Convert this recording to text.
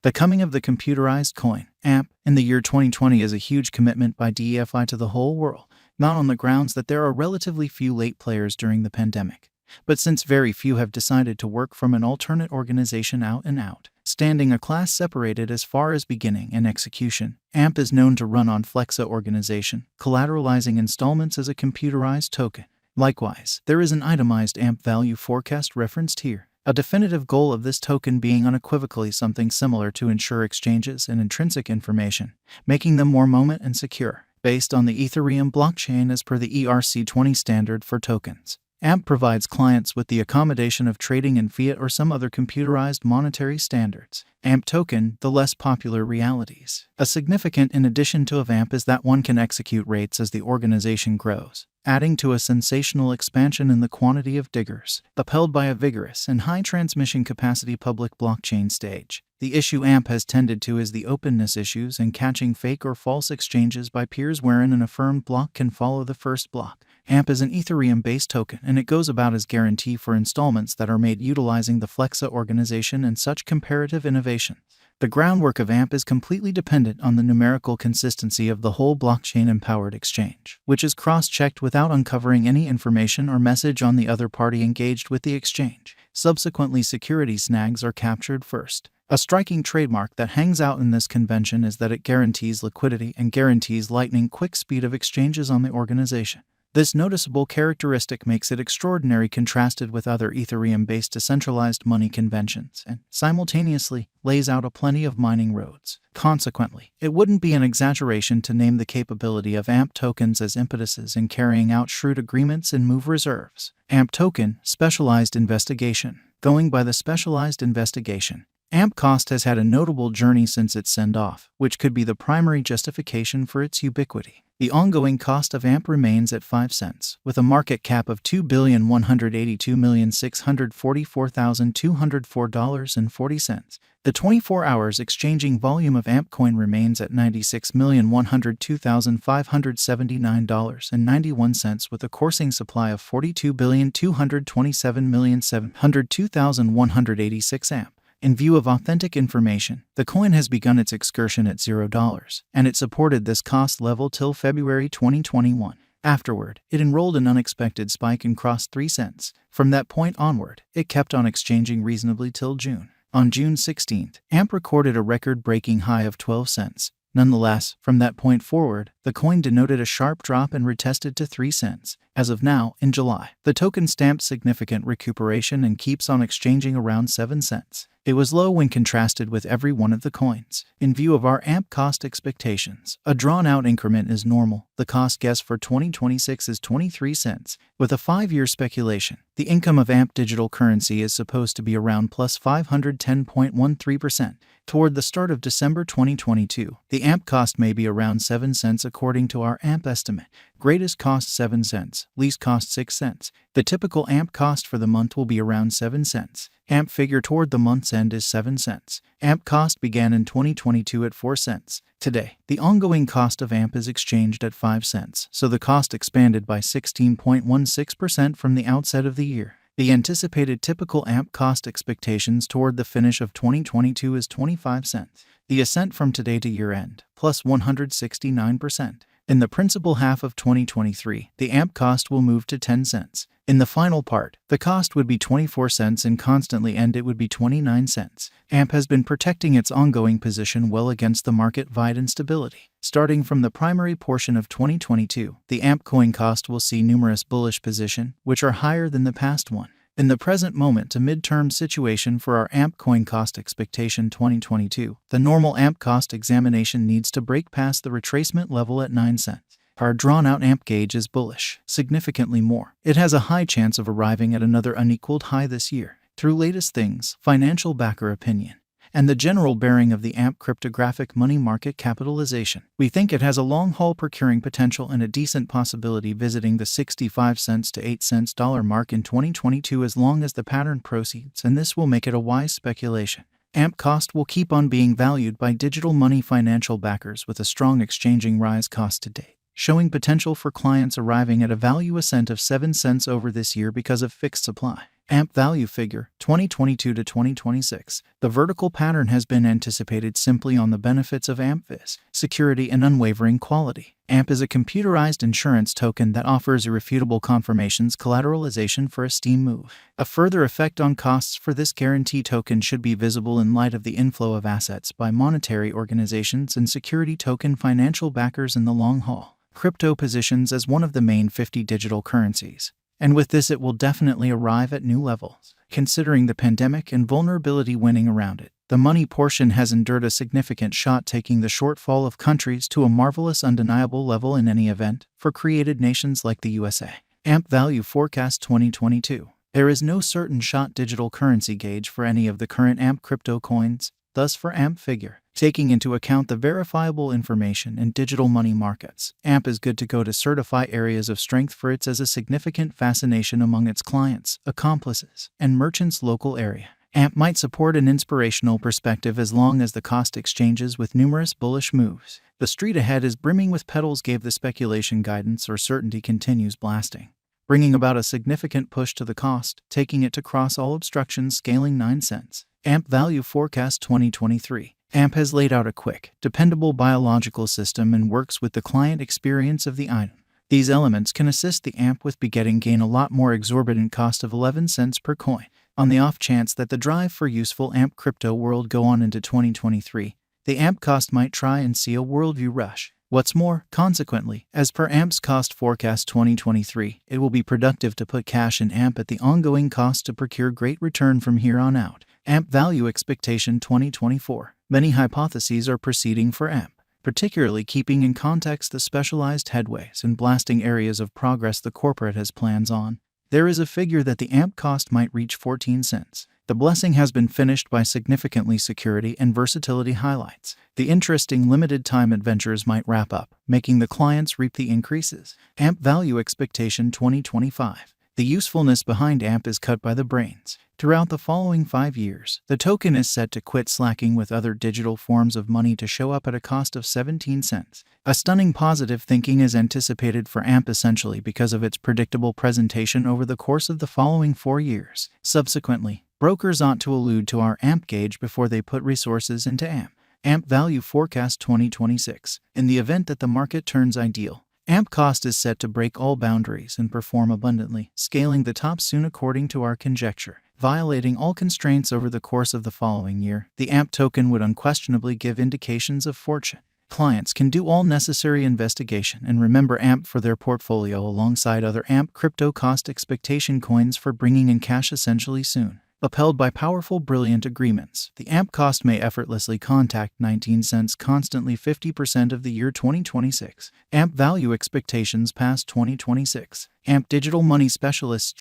The coming of the computerized coin, AMP, in the year 2020 is a huge commitment by DeFi to the whole world, not on the grounds that there are relatively few late players during the pandemic, but since very few have decided to work from an alternate organization out and out, standing a class separated as far as beginning and execution. AMP is known to run on Flexa organization, collateralizing installments as a computerized token. Likewise, there is an itemized AMP value forecast referenced here, a definitive goal of this token being unequivocally something similar to ensure exchanges and intrinsic information, making them more moment and secure, based on the Ethereum blockchain as per the ERC20 standard for tokens. AMP provides clients with the accommodation of trading in fiat or some other computerized monetary standards. AMP token, the less popular realities. A significant in addition to of AMP is that one can execute rates as the organization grows, adding to a sensational expansion in the quantity of diggers, upheld by a vigorous and high transmission capacity public blockchain stage. The issue AMP has tended to is the openness issues and catching fake or false exchanges by peers wherein an affirmed block can follow the first block. AMP is an Ethereum-based token, and it goes about as guarantee for installments that are made utilizing the Flexa organization and such comparative innovation. The groundwork of AMP is completely dependent on the numerical consistency of the whole blockchain-empowered exchange, which is cross-checked without uncovering any information or message on the other party engaged with the exchange. Subsequently, security snags are captured first. A striking trademark that hangs out in this convention is that it guarantees liquidity and guarantees lightning-quick speed of exchanges on the organization. This noticeable characteristic makes it extraordinary contrasted with other Ethereum-based decentralized money conventions and, simultaneously, lays out a plenty of mining roads. Consequently, it wouldn't be an exaggeration to name the capability of AMP tokens as impetuses in carrying out shrewd agreements and move reserves. AMP token, specialized investigation. Going by the specialized investigation, AMP cost has had a notable journey since its send-off, which could be the primary justification for its ubiquity. The ongoing cost of AMP remains at 5 cents, with a market cap of $2,182,644,204.40. The 24 hours exchanging volume of AMP coin remains at $96,102,579.91 with a coursing supply of 42,227,702,186 AMP. In view of authentic information, the coin has begun its excursion at $0, and it supported this cost level till February 2021. Afterward, it enrolled an unexpected spike and crossed 3 cents. From that point onward, it kept on exchanging reasonably till June. On June 16th, AMP recorded a record-breaking high of 12 cents. Nonetheless, from that point forward, the coin denoted a sharp drop and retested to 3 cents. As of now, in July, the token stamped significant recuperation and keeps on exchanging around 7 cents. It was low when contrasted with every one of the coins. In view of our AMP cost expectations, a drawn-out increment is normal. The cost guess for 2026 is 23 cents. With a 5-year speculation, the income of AMP digital currency is supposed to be around plus 510.13%. Toward the start of December 2022, the AMP cost may be around 7 cents according to our AMP estimate. Greatest cost 7 cents, least cost 6 cents. The typical AMP cost for the month will be around 7 cents. AMP figure toward the month's end is 7 cents. AMP cost began in 2022 at 4 cents. Today, the ongoing cost of AMP is exchanged at 5 cents, so the cost expanded by 16.16% from the outset of the year. The anticipated typical AMP cost expectations toward the finish of 2022 is 25 cents. The ascent from today to year-end, plus 169%. In the principal half of 2023, the AMP cost will move to 10 cents. In the final part, the cost would be 24 cents and constantly end it would be 29 cents. AMP has been protecting its ongoing position well against the market-wide instability. Starting from the primary portion of 2022, the AMP coin cost will see numerous bullish positions, which are higher than the past one. In the present moment to mid-term situation for our AMP coin cost expectation 2022, the normal AMP cost examination needs to break past the retracement level at 9 cents. Our drawn-out AMP gauge is bullish, significantly more. It has a high chance of arriving at another unequaled high this year. Through latest things, financial backer opinion, and the general bearing of the AMP cryptographic money market capitalization, we think it has a long-haul procuring potential and a decent possibility visiting the 65 cents to 8 cents dollar mark in 2022 as long as the pattern proceeds, and this will make it a wise speculation. AMP cost will keep on being valued by digital money financial backers with a strong exchanging rise cost to date, showing potential for clients arriving at a value ascent of 7 cents over this year because of fixed supply. AMP value figure 2022 to 2026. The vertical pattern has been anticipated simply on the benefits of AMP-Vis, security and unwavering quality. AMP is a computerized insurance token that offers irrefutable confirmations collateralization for a steam move. A further effect on costs for this guarantee token should be visible in light of the inflow of assets by monetary organizations and security token financial backers in the long haul. Crypto positions as one of the main 50 digital currencies. And with this it will definitely arrive at new levels. Considering the pandemic and vulnerability winning around it, the money portion has endured a significant shot, taking the shortfall of countries to a marvelous undeniable level in any event for created nations like the USA. AMP value forecast 2022. There is no certain shot digital currency gauge for any of the current AMP crypto coins, thus for AMP figure. Taking into account the verifiable information in digital money markets, AMP is good to go to certify areas of strength for its as a significant fascination among its clients, accomplices, and merchants' local area. AMP might support an inspirational perspective as long as the cost exchanges with numerous bullish moves. The street ahead is brimming with pedals gave the speculation guidance or certainty continues blasting, bringing about a significant push to the cost, taking it to cross all obstructions scaling 9 cents. AMP value forecast 2023. AMP has laid out a quick, dependable biological system and works with the client experience of the item. These elements can assist the AMP with begetting gain a lot more exorbitant cost of 11 cents per coin. On the off chance that the drive for useful AMP crypto world go on into 2023, the AMP cost might try and see a worldview rush. What's more, consequently, as per AMP's cost forecast 2023, it will be productive to put cash in AMP at the ongoing cost to procure great return from here on out. AMP value expectation 2024. Many hypotheses are proceeding for AMP, particularly keeping in context the specialized headways and blasting areas of progress the corporate has plans on. There is a figure that the AMP cost might reach 14 cents. The blessing has been finished by significantly security and versatility highlights. The interesting limited time adventures might wrap up, making the clients reap the increases. AMP value expectation 2025. The usefulness behind AMP is cut by the brains. Throughout the following 5 years, the token is set to quit slacking with other digital forms of money to show up at a cost of 17 cents. A stunning positive thinking is anticipated for AMP essentially because of its predictable presentation over the course of the following 4 years. Subsequently, brokers ought to allude to our AMP gauge before they put resources into AMP. AMP value forecast 2026. In the event that the market turns ideal, AMP cost is set to break all boundaries and perform abundantly, scaling the top soon according to our conjecture. Violating all constraints over the course of the following year, the AMP token would unquestionably give indications of fortune. Clients can do all necessary investigation and remember AMP for their portfolio alongside other AMP crypto cost expectation coins for bringing in cash essentially soon. Upheld by powerful, brilliant agreements, the AMP cost may effortlessly contact 19 cents constantly 50% of the year 2026. AMP value expectations past 2026. AMP digital money specialists